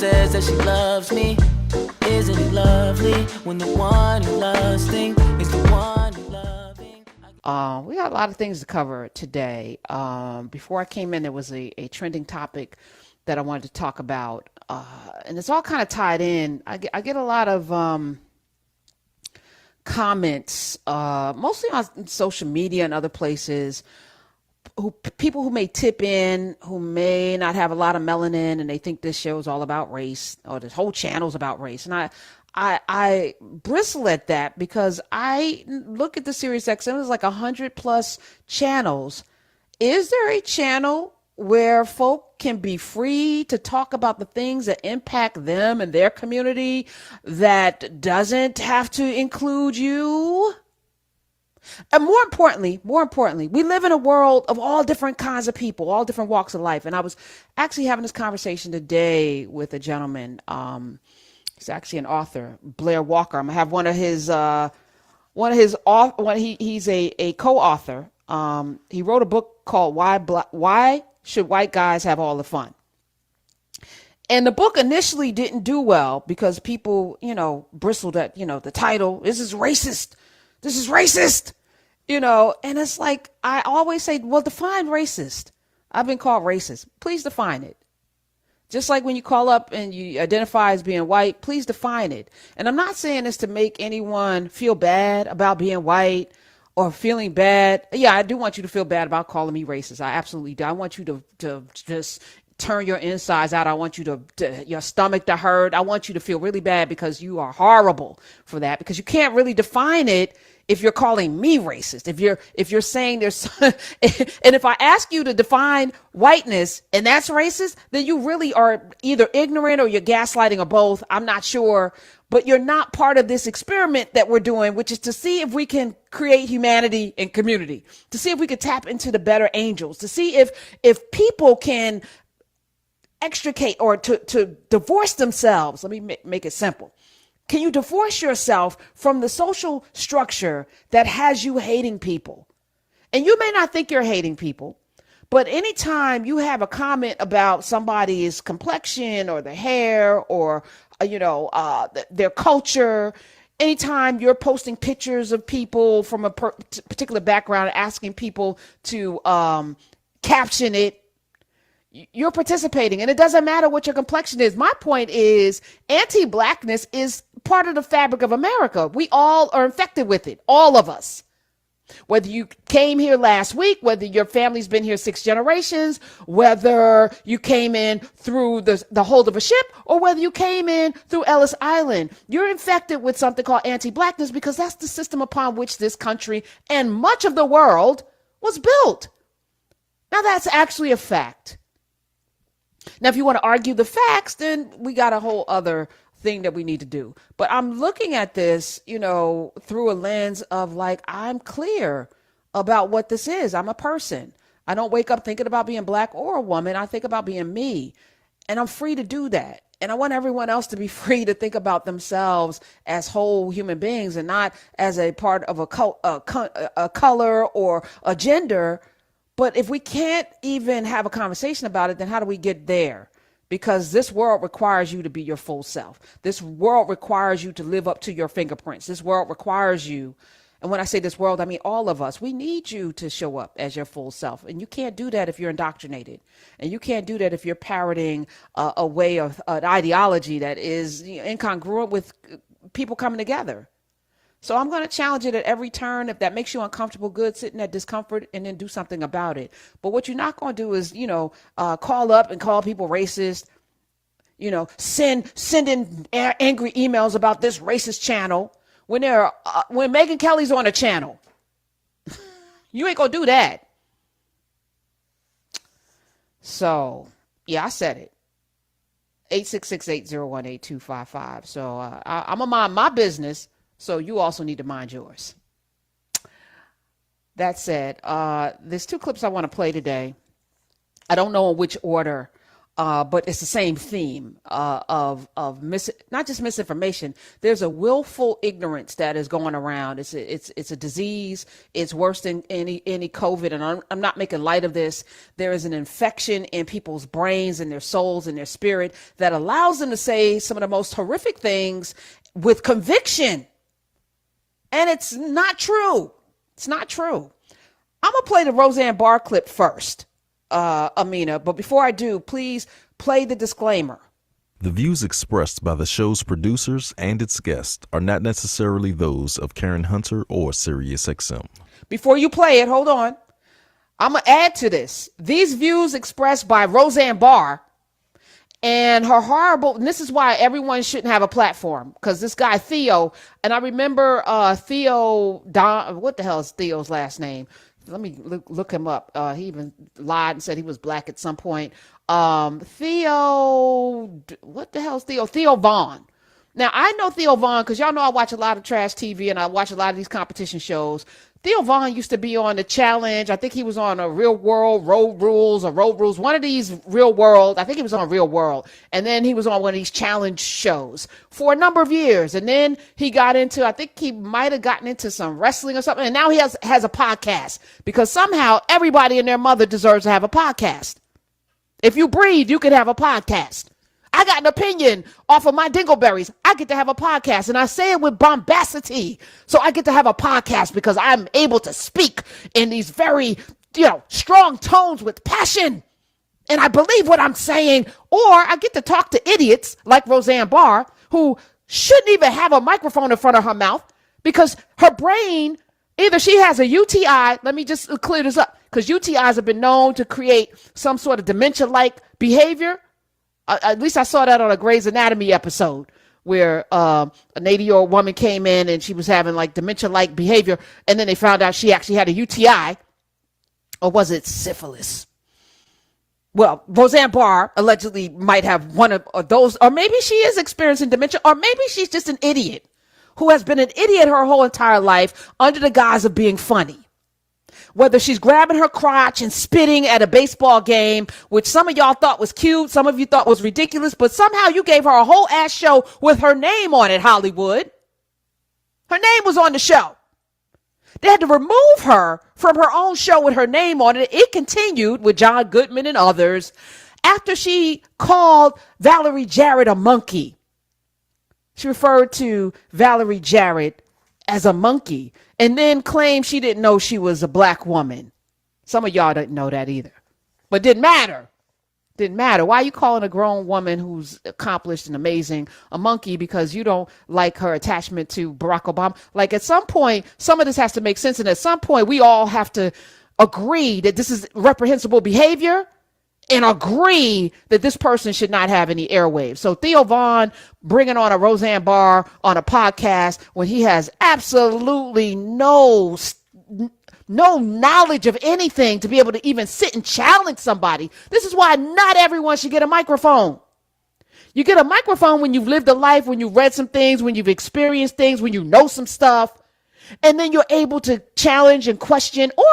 says that she loves me. Isn't it lovely when the one you love's thing is the one you loving? We got a lot of things to cover today. Before I came in, there was a trending topic that I wanted to talk about, and it's all kind of tied in. I get a lot of comments, mostly on social media and other places, people who may tip in, who may not have a lot of melanin, and they think this show is all about race, or this whole channel is about race. And I bristle at that, because I look at the Sirius XM, there's like 100 plus channels. Is there a channel where folk can be free to talk about the things that impact them and their community that doesn't have to include you? And more importantly, we live in a world of all different kinds of people, all different walks of life. And I was actually having this conversation today with a gentleman. He's actually an author, Blair Walker. I'm gonna have he's a co-author. He wrote a book called Why Should White Guys Have All the Fun? And the book initially didn't do well because people, bristled at, the title. This is racist. And it's like, I always say, well, define racist. I've been called racist. Please define it. Just like when you call up and you identify as being white, please define it. And I'm not saying this to make anyone feel bad about being white or feeling bad. Yeah, I do want you to feel bad about calling me racist. I absolutely do. I want you to just turn your insides out. I want you to your stomach to hurt. I want you to feel really bad because you are horrible for that, because you can't really define it if you're calling me racist. If you're saying there's and if I ask you to define whiteness and that's racist, then you really are either ignorant or you're gaslighting or both. I'm not sure, but you're not part of this experiment that we're doing, which is to see if we can create humanity and community, to see if we can tap into the better angels, to see if people can extricate or to divorce themselves. Let me make it simple. Can you divorce yourself from the social structure that has you hating people? And you may not think you're hating people, but anytime you have a comment about somebody's complexion or their hair or, their culture, anytime you're posting pictures of people from a particular background, asking people to caption it, you're participating, and it doesn't matter what your complexion is. My point is, anti-blackness is part of the fabric of America. We all are infected with it, all of us. Whether you came here last week, whether your family's been here 6 generations, whether you came in through the hold of a ship, or whether you came in through Ellis Island, you're infected with something called anti-blackness, because that's the system upon which this country and much of the world was built. Now, that's actually a fact. Now, if you want to argue the facts, then we got a whole other thing that we need to do. But I'm looking at this, through a lens of like, I'm clear about what this is. I'm a person. I don't wake up thinking about being black or a woman. I think about being me, and I'm free to do that. And I want everyone else to be free to think about themselves as whole human beings and not as a part of a color or a gender. But if we can't even have a conversation about it, then how do we get there? Because this world requires you to be your full self. This world requires you to live up to your fingerprints. This world requires you. And when I say this world, I mean all of us. We need you to show up as your full self. And you can't do that if you're indoctrinated. And you can't do that if you're parroting a way of an ideology that is incongruent with people coming together. So I'm going to challenge it at every turn. If that makes you uncomfortable, good, sit in that discomfort and then do something about it. But what you're not going to do is, call up and call people racist, send in angry emails about this racist channel when when Megyn Kelly's on a channel. You ain't going to do that. So, yeah, I said it. 866-801-8255. So I'm going to mind my business. So you also need to mind yours. That said, there's 2 clips I want to play today. I don't know in which order But it's the same theme of not just misinformation. There's a willful ignorance that is going around. It's a disease. It's worse than any COVID. And I'm not making light of this. There is an infection in people's brains and their souls and their spirit that allows them to say some of the most horrific things with conviction. And it's not true. It's not true. I'm gonna play the Roseanne Barr clip first. Amina, but before I do, please play the disclaimer. The views expressed by the show's producers and its guests are not necessarily those of Karen Hunter or SiriusXM. Before you play it, hold on. I'm going to add to this. These views expressed by Roseanne Barr and her horrible, and this is why everyone shouldn't have a platform, because this guy Theo, and I remember Theo, what the hell is Theo's last name? Let me look him up. He even lied and said he was black at some point. Theo, what the hell is Theo? Theo Vaughn. Now, I know Theo Vaughn because y'all know I watch a lot of trash TV and I watch a lot of these competition shows. Theo Vaughn used to be on The Challenge. I think he was on a Real World, Road Rules, or Road Rules. One of these Real World. I think he was on Real World. And then he was on one of these challenge shows for a number of years. And then he got into, I think he might have gotten into some wrestling or something. And now he has a podcast because somehow everybody and their mother deserves to have a podcast. If you breathe, you can have a podcast. I got an opinion off of my dingleberries. I get to have a podcast, and I say it with bombacity. So I get to have a podcast because I'm able to speak in these very, strong tones with passion. And I believe what I'm saying. Or I get to talk to idiots like Roseanne Barr, who shouldn't even have a microphone in front of her mouth because her brain, either she has a UTI. Let me just clear this up, because UTIs have been known to create some sort of dementia-like behavior. At least I saw that on a Grey's Anatomy episode where an 80-year-old woman came in and she was having like dementia-like behavior. And then they found out she actually had a UTI, or was it syphilis? Well, Roseanne Barr allegedly might have one of those, or maybe she is experiencing dementia, or maybe she's just an idiot who has been an idiot her whole entire life under the guise of being funny. Whether she's grabbing her crotch and spitting at a baseball game, which some of y'all thought was cute, some of you thought was ridiculous, but somehow you gave her a whole ass show with her name on it, Hollywood. Her name was on the show. They had to remove her from her own show with her name on it. It continued with John Goodman and others after she called Valerie Jarrett a monkey. She referred to Valerie Jarrett as a monkey, and then claimed she didn't know she was a black woman. Some of y'all didn't know that either. But didn't matter. Didn't matter. Why are you calling a grown woman who's accomplished and amazing a monkey because you don't like her attachment to Barack Obama? Like, at some point, some of this has to make sense. And at some point, we all have to agree that this is reprehensible behavior and agree that this person should not have any airwaves. So Theo Vaughn bringing on a Roseanne Barr on a podcast when he has absolutely no knowledge of anything to be able to even sit and challenge somebody. This is why not everyone should get a microphone. You get a microphone when you've lived a life, when you've read some things, when you've experienced things, when you know some stuff, and then you're able to challenge and question, or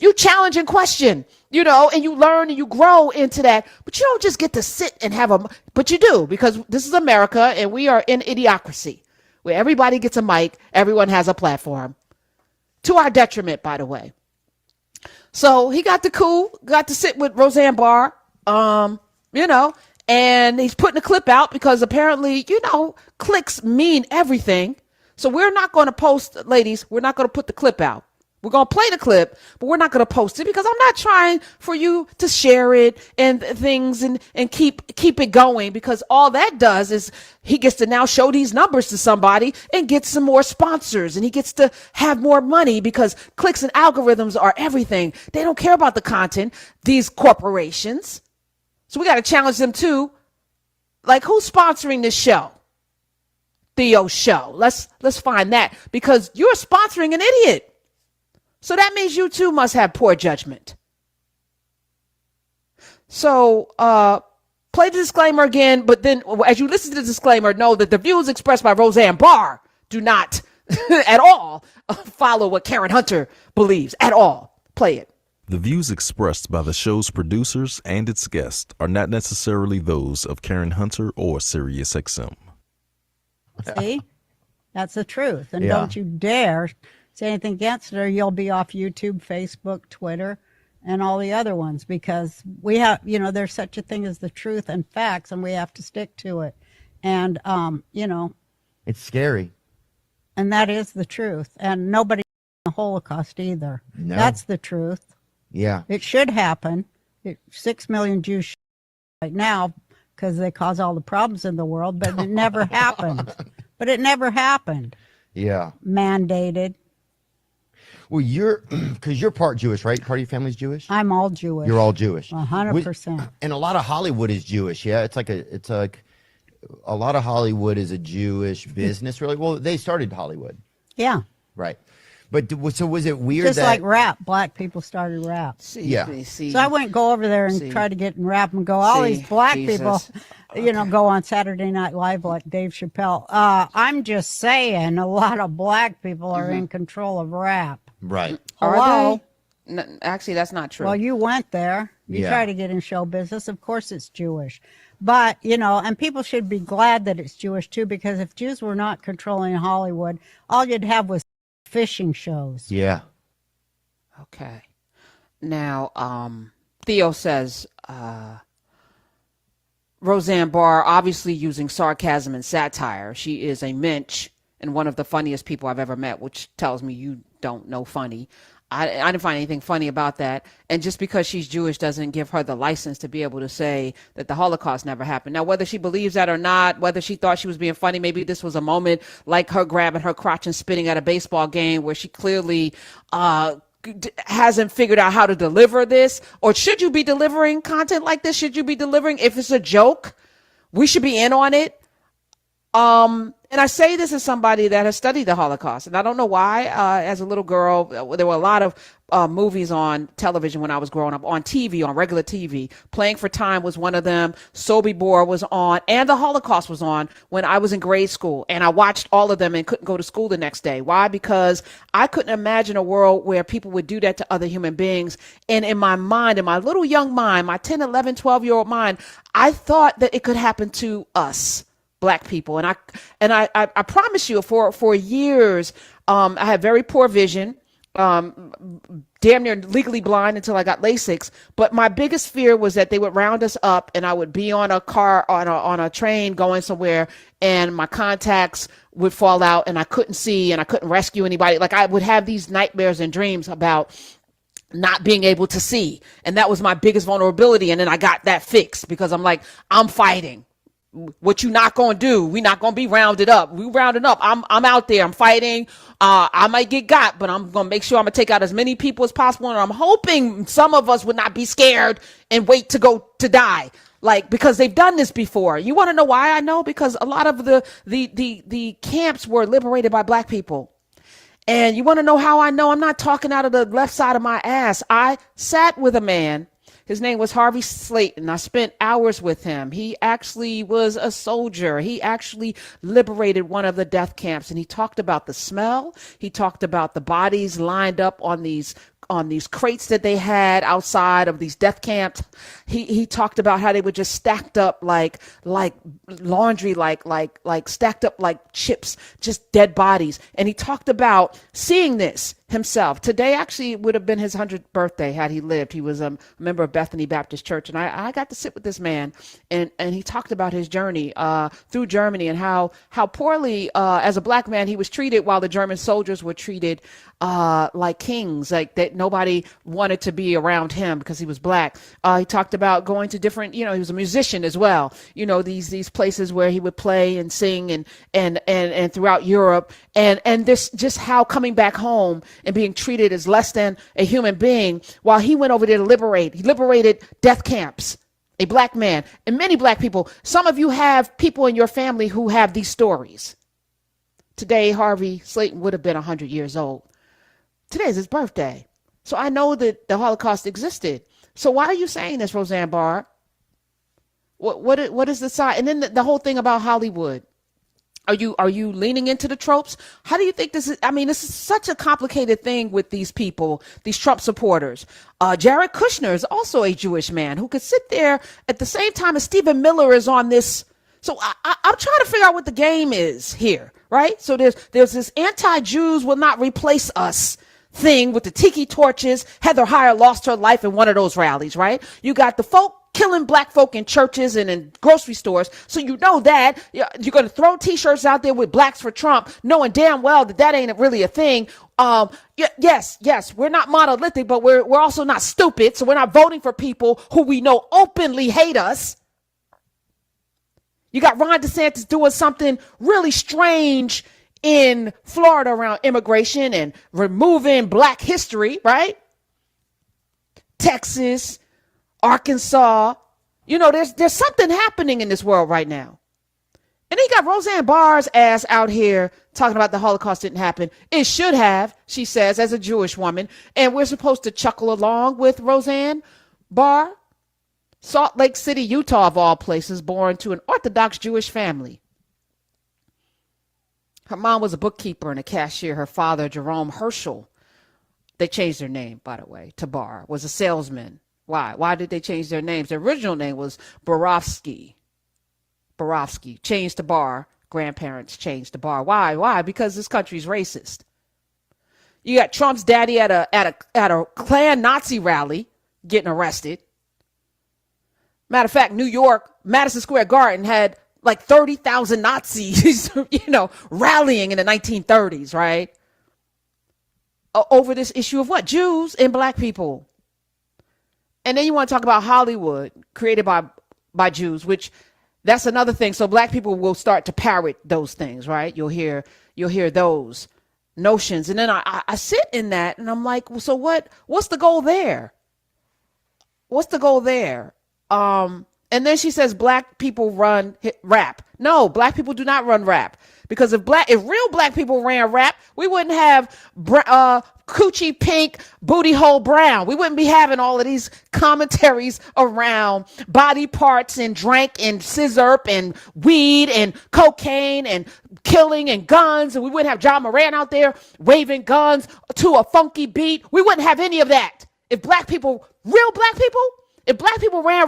you challenge and question, and you learn and you grow into that. But you don't just get to sit and but you do, because this is America and we are in idiocracy where everybody gets a mic, everyone has a platform. To our detriment, by the way. So he got to sit with Roseanne Barr, and he's putting a clip out because apparently, clicks mean everything. So we're not going to post, ladies, we're not going to put the clip out. We're going to play the clip, but we're not going to post it because I'm not trying for you to share it and things and keep it going, because all that does is he gets to now show these numbers to somebody and get some more sponsors, and he gets to have more money because clicks and algorithms are everything. They don't care about the content, these corporations. So we got to challenge them too. Like, who's sponsoring this show? Theo's show. Let's find that, because you're sponsoring an idiot. So that means you too must have poor judgment. So play the disclaimer again, but then as you listen to the disclaimer, know that the views expressed by Roseanne Barr do not at all follow what Karen Hunter believes at all. Play it. The views expressed by the show's producers and its guests are not necessarily those of Karen Hunter or SiriusXM. See? That's the truth. And Yeah. don't you dare say anything against it, or you'll be off YouTube, Facebook, Twitter, and all the other ones, because we have, there's such a thing as the truth and facts, and we have to stick to it. And, It's scary. and that is the truth. And nobody the Holocaust either. No. That's the truth. Yeah. It should happen. 6 million Jews right now because they cause all the problems in the world, but it never happened. But it never happened. Yeah. Mandated. Well, because you're part Jewish, right? Part of your family's Jewish? I'm all Jewish. You're all Jewish. 100%. And a lot of Hollywood is Jewish. Yeah. It's like a lot of Hollywood is a Jewish business, really. Well, they started Hollywood. Yeah. Right. But so was it weird Just that like rap. Black people started rap. Yeah. See, So I wouldn't go over there and See. try to get in rap and go, all See, these black Jesus. people, go on Saturday Night Live like Dave Chappelle. I'm just saying a lot of black people are in control of rap. right? Are Hello? they? Actually, that's not true. Well, you went there. You Yeah. try to get in show business. Of course it's Jewish. But, and people should be glad that it's Jewish too, because if Jews were not controlling Hollywood, all you'd have was fishing shows. Yeah. Okay. Now, Theo says, Roseanne Barr, obviously using sarcasm and satire. She is a mensch and one of the funniest people I've ever met, which tells me you don't know funny. I didn't find anything funny about that. And just because she's Jewish doesn't give her the license to be able to say that the Holocaust never happened. Now, whether she believes that or not, whether she thought she was being funny, maybe this was a moment like her grabbing her crotch and spitting at a baseball game where she clearly hasn't figured out how to deliver this. Or should you be delivering content like this? Should you be delivering? If it's a joke, we should be in on it. And I say this as somebody that has studied the Holocaust, and I don't know why. As a little girl, there were a lot of movies on television when I was growing up, on TV, on regular TV. Playing for Time was one of them. Sobibor was on, and the Holocaust was on when I was in grade school. And I watched all of them and couldn't go to school the next day. Why? Because I couldn't imagine a world where people would do that to other human beings. And in my mind, in my little young mind, my 10, 11, 12-year-old mind, I thought that it could happen to us. Black people. And I promise you for years, I had very poor vision, damn near legally blind until I got LASIK. But my biggest fear was that they would round us up and I would be on a car, on a train going somewhere, and my contacts would fall out and I couldn't see and I couldn't rescue anybody. Like I would have these nightmares and dreams about not being able to see. And that was my biggest vulnerability. And then I got that fixed because I'm like, I'm fighting. What you not gonna do? We not gonna be rounded up. We rounded up. I'm out there. I'm fighting. I might get got, but I'm gonna make sure I'm gonna take out as many people as possible. And I'm hoping some of us would not be scared and wait to go to die. Like, because they've done this before. You want to know why I know? Because a lot of the camps were liberated by black people. And you want to know how I know? I'm not talking out of the left side of my ass. I sat with a man. His name was Harvey Slayton. I spent hours with him. He actually was a soldier. He actually liberated one of the death camps. And he talked about the smell. He talked about the bodies lined up on these crates that they had outside of these death camps. He talked about how they were just stacked up like laundry, like stacked up like chips, just dead bodies. And he talked about seeing this himself. Today actually would have been his 100th birthday had he lived. He was a member of Bethany Baptist Church. And I got to sit with this man and he talked about his journey through Germany and how poorly as a black man he was treated while the German soldiers were treated like kings, like that nobody wanted to be around him because he was black. He talked about going to different, he was a musician as well, these places where he would play and sing and throughout Europe and this just how coming back home and being treated as less than a human being while he went over there to he liberated death camps. A black man and many black people. Some of you have people in your family who have these stories. Today, Harvey Slayton would have been 100 years old. Today's his birthday. So I know that the Holocaust existed. So why are you saying this, Roseanne Barr? What is the side? And then the whole thing about Hollywood. Are you leaning into the tropes? How do you think this is? I mean, this is such a complicated thing with these people, these Trump supporters. Jared Kushner is also a Jewish man who could sit there at the same time as Stephen Miller is on this. So I'm trying to figure out what the game is here, right? So there's this anti-Jews will not replace us thing with the tiki torches. Heather Heyer lost her life in one of those rallies, right? You got the folk killing black folk in churches and in grocery stores. So you know that you're going to throw t-shirts out there with blacks for Trump, knowing damn well that ain't really a thing. Yes, we're not monolithic, but we're also not stupid. So we're not voting for people who we know openly hate us. You got Ron DeSantis doing something really strange in Florida around immigration and removing black history, right? Texas, Arkansas, there's something happening in this world right now. And then you got Roseanne Barr's ass out here talking about the Holocaust didn't happen. It should have, she says, as a Jewish woman. And we're supposed to chuckle along with Roseanne Barr. Salt Lake City, Utah, of all places, born to an Orthodox Jewish family. Her mom was a bookkeeper and a cashier. Her father, Jerome Herschel, they changed their name, by the way, to Barr, was a salesman. Why? Why did they change their names? Their original name was Borofsky. Changed to Barr. Grandparents changed to Barr. Why? Because this country's racist. You got Trump's daddy at a Klan Nazi rally getting arrested. Matter of fact, New York, Madison Square Garden had like 30,000 Nazis, rallying in the 1930s, right? Over this issue of what? Jews and black people. And then you want to talk about Hollywood, created by Jews, which that's another thing. So black people will start to parrot those things, right? You'll hear those notions. And then I sit in that and I'm like, well, so what's the goal there? What's the goal there? And then she says black people run rap. No, black people do not run rap. Because if real black people ran rap, we wouldn't have coochie pink, booty hole brown. We wouldn't be having all of these commentaries around body parts and drank and scissor and weed and cocaine and killing and guns. And we wouldn't have John Moran out there waving guns to a funky beat. We wouldn't have any of that. If black people ran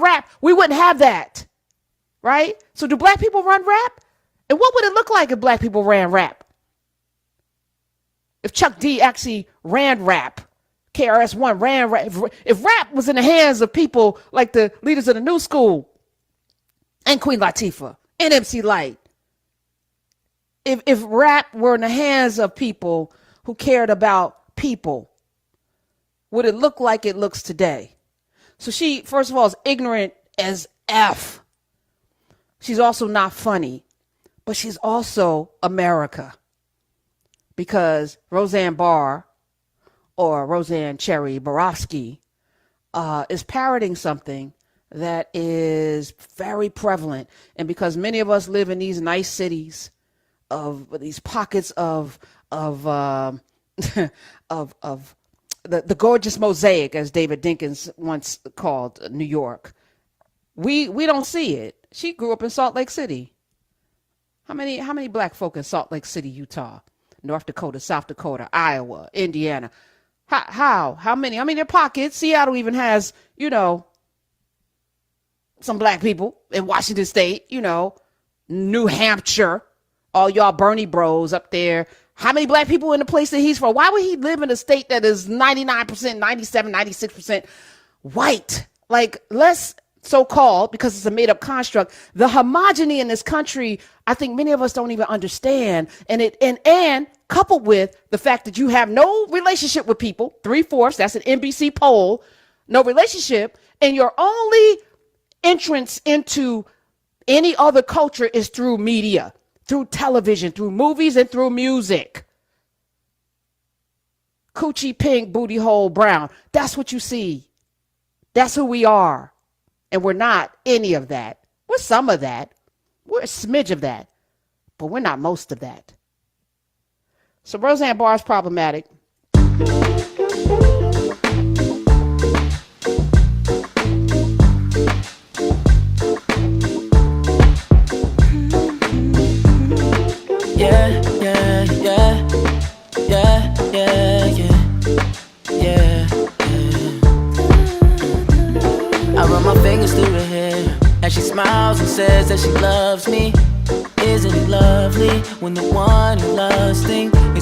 rap, we wouldn't have that. Right? So do black people run rap? And what would it look like if black people ran rap? If Chuck D actually ran rap, KRS-One ran rap, if rap was in the hands of people like the leaders of the New School and Queen Latifah and MC Lyte, if rap were in the hands of people who cared about people, would it look like it looks today? So she, first of all, is ignorant as F. She's also not funny. But she's also America, because Roseanne Barr or Roseanne Cherry Borofsky is parroting something that is very prevalent. And because many of us live in these nice cities of these pockets of the gorgeous mosaic, as David Dinkins once called New York, we don't see it. She grew up in Salt Lake City. How many black folk in Salt Lake City, Utah, North Dakota, South Dakota, Iowa, Indiana? How many? I mean, their pockets. Seattle even has, some black people in Washington State, New Hampshire, all y'all Bernie bros up there. How many black people in the place that he's from? Why would he live in a state that is 99%, 97, 96% white? Like, less so-called, because it's a made-up construct. The homogeny in this country, I think many of us don't even understand. And coupled with the fact that you have no relationship with people, 3/4, that's an NBC poll, no relationship, and your only entrance into any other culture is through media, through television, through movies, and through music. Coochie pink, booty hole brown. That's what you see. That's who we are. And we're not any of that. We're some of that. We're a smidge of that. But we're not most of that. So Roseanne Barr is problematic. I run my fingers through her hair as she smiles and says that she loves me. Isn't it lovely when the one you're lusting is